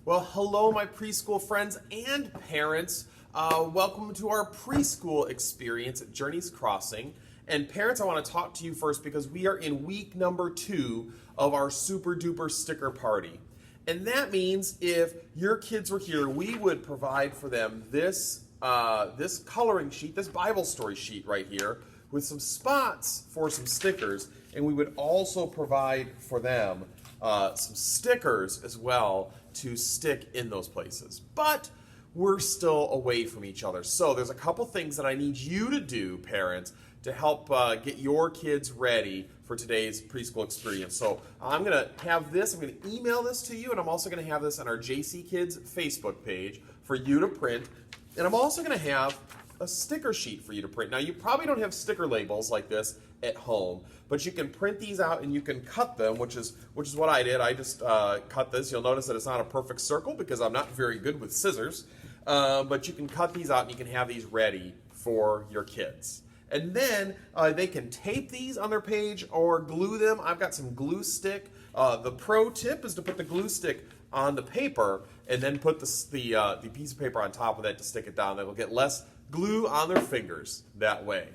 Well, hello, my preschool friends and parents. Welcome to our preschool experience at Journey's Crossing. And parents, I want to talk to you first because we are in week number 2 of our Super Duper Sticker Party. And that means if your kids were here, we would provide for them this coloring sheet, this Bible story sheet right here, with some spots for some stickers. And we would also provide for them some stickers as well to stick in those places. But we're still away from each other. So there's a couple things that I need you to do, parents, to help get your kids ready for today's preschool experience. So I'm going to have this, I'm going to email this to you, and I'm also going to have this on our JC Kids Facebook page for you to print. And I'm also going to have a sticker sheet for you to print. Now, you probably don't have sticker labels like this at home, but you can print these out and you can cut them, which is what I did. I just cut this. You'll notice that it's not a perfect circle because I'm not very good with scissors, but you can cut these out and you can have these ready for your kids. And then they can tape these on their page or glue them. I've got some glue stick. The pro tip is to put the glue stick on the paper and then put the piece of paper on top of that to stick it down. They will get less glue on their fingers that way.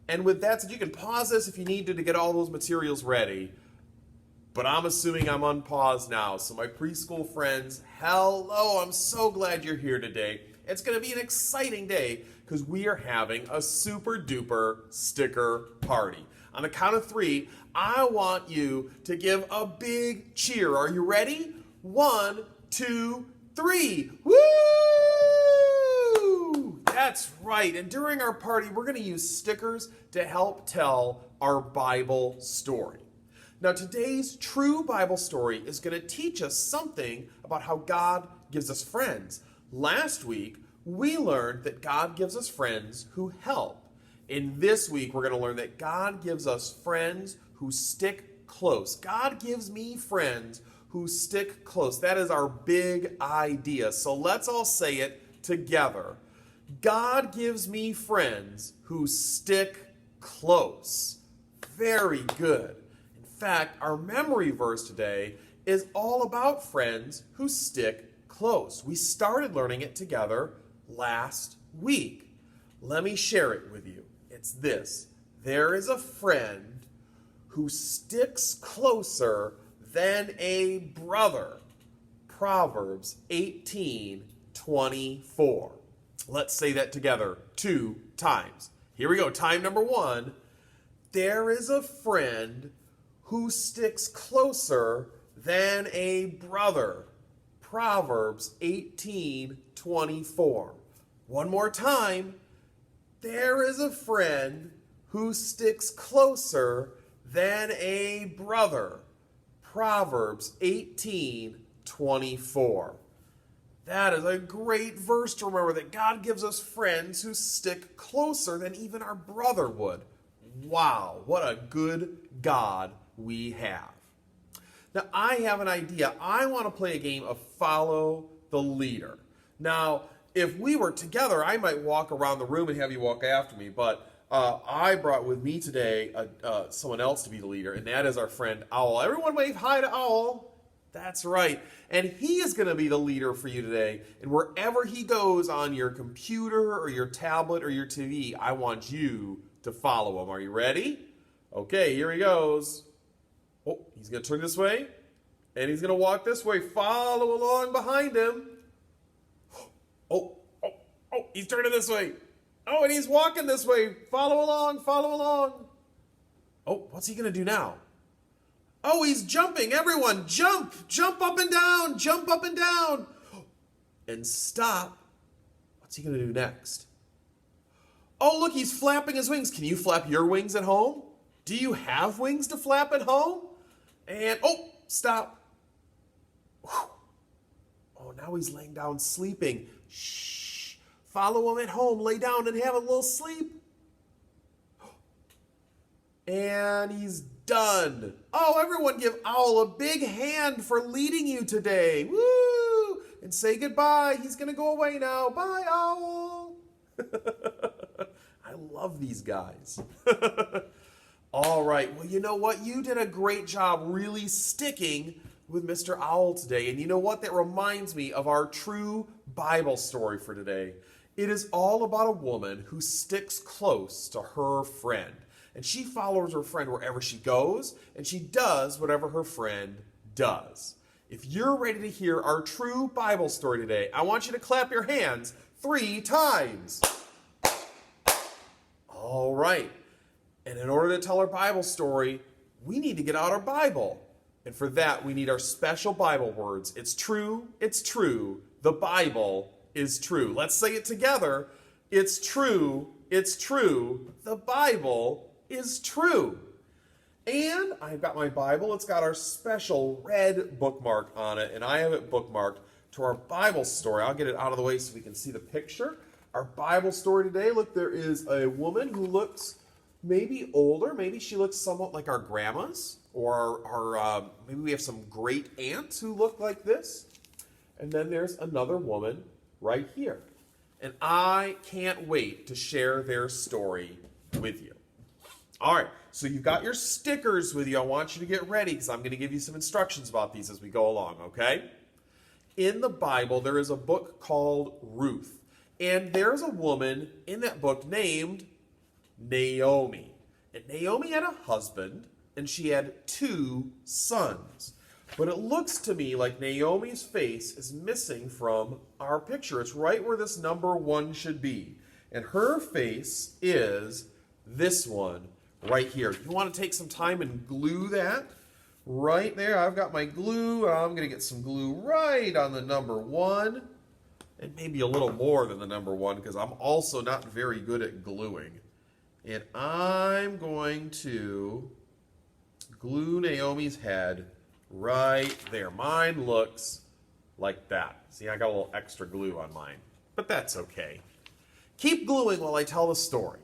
And with that said, you can pause this if you need to get all those materials ready. But I'm assuming I'm unpaused now. So my preschool friends, hello, I'm so glad you're here today. It's going to be an exciting day because we are having a super duper sticker party. On the count of 3, I want you to give a big cheer. Are you ready? 1, 2, 3. Woo! That's right. And during our party, we're going to use stickers to help tell our Bible story. Now, today's true Bible story is going to teach us something about how God gives us friends. Last week, we learned that God gives us friends who help. And this week, we're going to learn that God gives us friends who stick close. God gives me friends who stick close. That is our big idea. So let's all say it together. God gives me friends who stick close. Very good. In fact, our memory verse today is all about friends who stick close. We started learning it together last week. Let me share it with you. It's this. There is a friend who sticks closer than a brother. Proverbs 18:24. Let's say that together 2 times. Here we go. Time number 1. There is a friend who sticks closer than a brother. Proverbs 18:24. One more time. There is a friend who sticks closer than a brother. Proverbs 18:24. That is a great verse to remember, that God gives us friends who stick closer than even our brother would. Wow, what a good God we have. Now, I have an idea. I want to play a game of follow the leader. Now, if we were together, I might walk around the room and have you walk after me, but I brought with me today someone else to be the leader, and that is our friend Owl. Everyone wave hi to Owl. That's right. And he is going to be the leader for you today. And wherever he goes on your computer or your tablet or your TV, I want you to follow him. Are you ready? Okay, here he goes. Oh, he's going to turn this way. And he's going to walk this way. Follow along behind him. Oh, he's turning this way. Oh, and he's walking this way. Follow along, follow along. Oh, what's he going to do now? Oh, he's jumping. Everyone, jump. Jump up and down. Jump up and down. And stop. What's he going to do next? Oh, look, he's flapping his wings. Can you flap your wings at home? Do you have wings to flap at home? And, oh, stop. Oh, now he's laying down sleeping. Shh. Follow him at home. Lay down and have a little sleep. And he's done. Oh, everyone give Owl a big hand for leading you today. Woo! And say goodbye. He's going to go away now. Bye, Owl. I love these guys. All right. Well, you know what? You did a great job really sticking with Mr. Owl today. And you know what? That reminds me of our true Bible story for today. It is all about a woman who sticks close to her friend. And she follows her friend wherever she goes, and she does whatever her friend does. If you're ready to hear our true Bible story today, I want you to clap your hands 3 times. All right. And in order to tell our Bible story, we need to get out our Bible. And for that, we need our special Bible words. It's true, the Bible is true. Let's say it together. It's true, the Bible is true. And I've got my Bible. It's got our special red bookmark on it, and I have it bookmarked to our Bible story. I'll get it out of the way so we can see the picture. Our Bible story today, look, there is a woman who looks maybe older. Maybe she looks somewhat like our grandmas, or maybe we have some great aunts who look like this. And then there's another woman right here. And I can't wait to share their story with you. All right, so you've got your stickers with you. I want you to get ready because I'm going to give you some instructions about these as we go along, okay? In the Bible, there is a book called Ruth. And there's a woman in that book named Naomi. And Naomi had a husband, and she had 2 sons. But it looks to me like Naomi's face is missing from our picture. It's right where this number 1 should be. And her face is this one right here. You want to take some time and glue that right there. I've got my glue. I'm going to get some glue right on the number 1. And maybe a little more than the number 1 because I'm also not very good at gluing. And I'm going to glue Naomi's head right there. Mine looks like that. See, I got a little extra glue on mine, but that's okay. Keep gluing while I tell the story.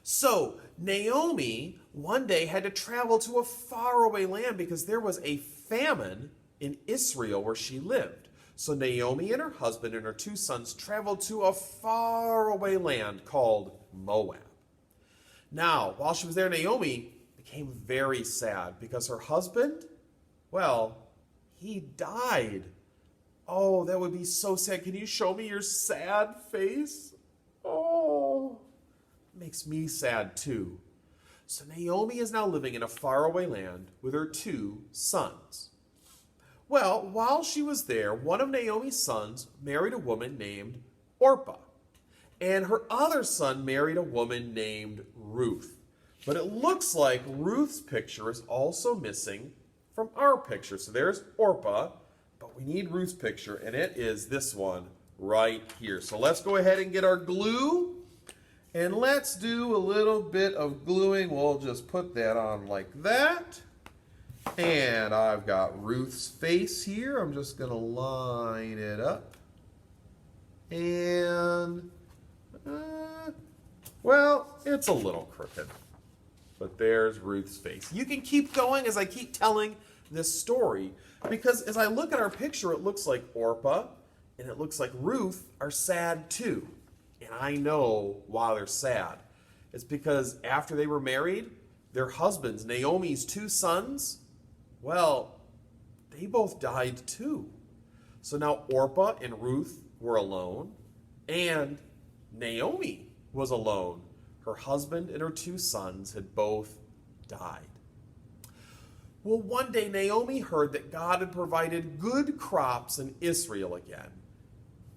So, Naomi one day had to travel to a faraway land because there was a famine in Israel where she lived. So Naomi and her husband and her 2 sons traveled to a faraway land called Moab. Now, while she was there, Naomi became very sad because her husband, well, he died. Oh, that would be so sad. Can you show me your sad face? Oh, it makes me sad too. So Naomi is now living in a faraway land with her 2 sons. Well, while she was there, one of Naomi's sons married a woman named Orpah. And her other son married a woman named Ruth. But it looks like Ruth's picture is also missing from our picture. So there's Orpah, but we need Ruth's picture, and it is this one right here. So let's go ahead and get our glue, and let's do a little bit of gluing. We'll just put that on like that. And I've got Ruth's face here. I'm just going to line it up. And, well, it's a little crooked. But there's Ruth's face. You can keep going as I keep telling this story. Because as I look at our picture, it looks like Orpah and it looks like Ruth are sad too. And I know why they're sad. It's because after they were married, their husbands, Naomi's 2 sons, well, they both died too. So now Orpah and Ruth were alone, and Naomi was alone. Her husband and her 2 sons had both died. Well, one day Naomi heard that God had provided good crops in Israel again.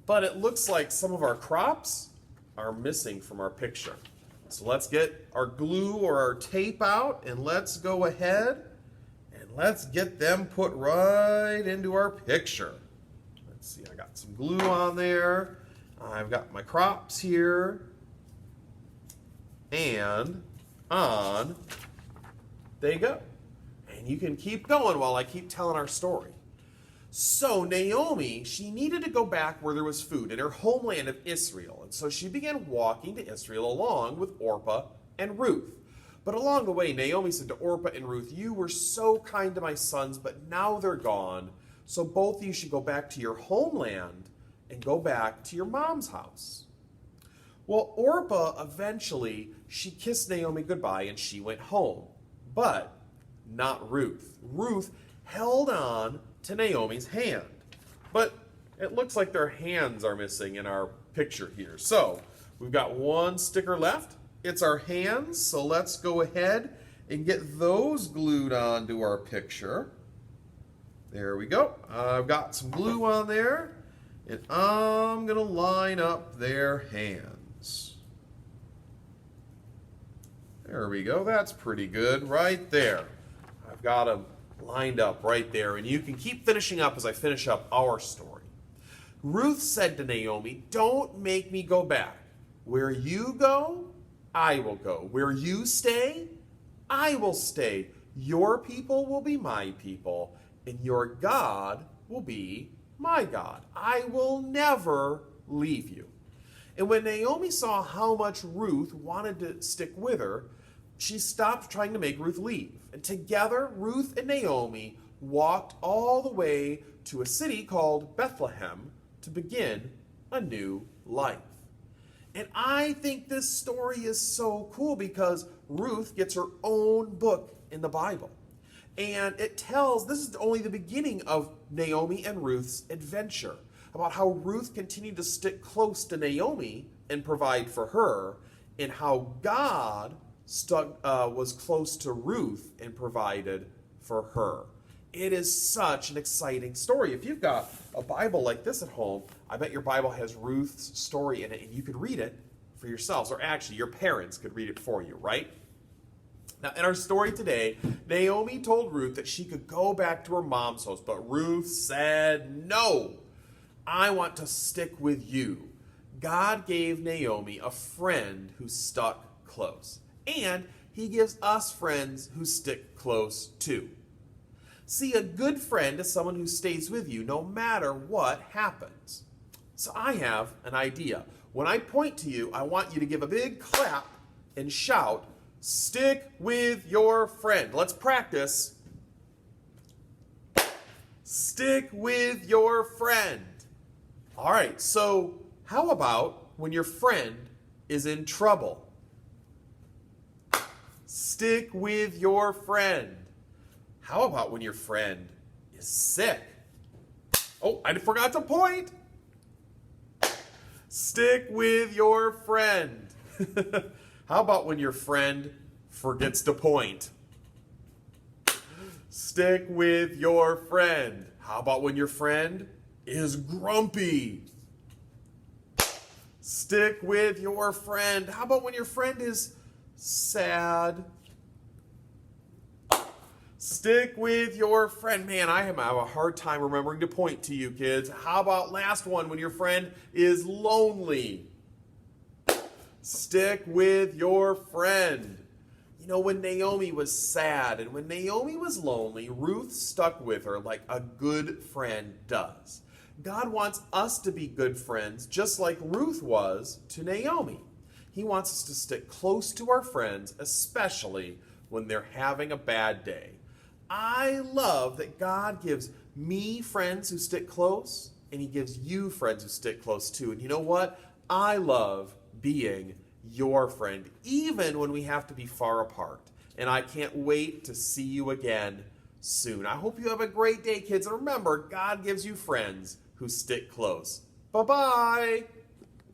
But it looks like some of our crops are missing from our picture. So let's get our glue or our tape out, and let's go ahead and let's get them put right into our picture. Let's see, I got some glue on there. I've got my crops here. And on they go. And you can keep going while I keep telling our story. So Naomi, she needed to go back where there was food in her homeland of Israel. And so she began walking to Israel along with Orpah and Ruth. But along the way, Naomi said to Orpah and Ruth, "You were so kind to my sons, but now they're gone. So both of you should go back to your homeland and go back to your mom's house." Well, Orpah eventually, she kissed Naomi goodbye and she went home. But not Ruth. Ruth held on to Naomi's hand. But it looks like their hands are missing in our picture here. So we've got one sticker left. It's our hands, so let's go ahead and get those glued onto our picture. There we go. I've got some glue on there, and I'm going to line up their hands. There we go. That's pretty good right there. I've got them lined up right there, and you can keep finishing up as I finish up our story. Ruth said to Naomi, "Don't make me go back. Where you go, I will go. Where you stay, I will stay. Your people will be my people, and your God will be my God. I will never leave you." And when Naomi saw how much Ruth wanted to stick with her, she stopped trying to make Ruth leave. And together, Ruth and Naomi walked all the way to a city called Bethlehem to begin a new life. And I think this story is so cool because Ruth gets her own book in the Bible. And it tells, this is only the beginning of Naomi and Ruth's adventure, about how Ruth continued to stick close to Naomi and provide for her, and how God was close to Ruth and provided for her. It is such an exciting story. If you've got a Bible like this at home, I bet your Bible has Ruth's story in it, and you could read it for yourselves, or actually your parents could read it for you, right? Now, in our story today, Naomi told Ruth that she could go back to her mom's house, but Ruth said, "No, I want to stick with you." God gave Naomi a friend who stuck close, and he gives us friends who stick close too. See, a good friend is someone who stays with you no matter what happens. So I have an idea. When I point to you, I want you to give a big clap and shout, "Stick with your friend." Let's practice. Stick with your friend. All right, so how about when your friend is in trouble? Stick with your friend. How about when your friend is sick? Oh, I forgot to point. Stick with your friend. How about when your friend forgets to point? Stick with your friend. How about when your friend is grumpy? Stick with your friend. How about when your friend is sad? Stick with your friend. Man, I have a hard time remembering to point to you, kids. How about last one, when your friend is lonely? Stick with your friend. You know, when Naomi was sad and when Naomi was lonely, Ruth stuck with her like a good friend does. God wants us to be good friends just like Ruth was to Naomi. He wants us to stick close to our friends, especially when they're having a bad day. I love that God gives me friends who stick close, and he gives you friends who stick close too. And you know what? I love being your friend, even when we have to be far apart. And I can't wait to see you again soon. I hope you have a great day, kids. And remember, God gives you friends who stick close. Bye-bye.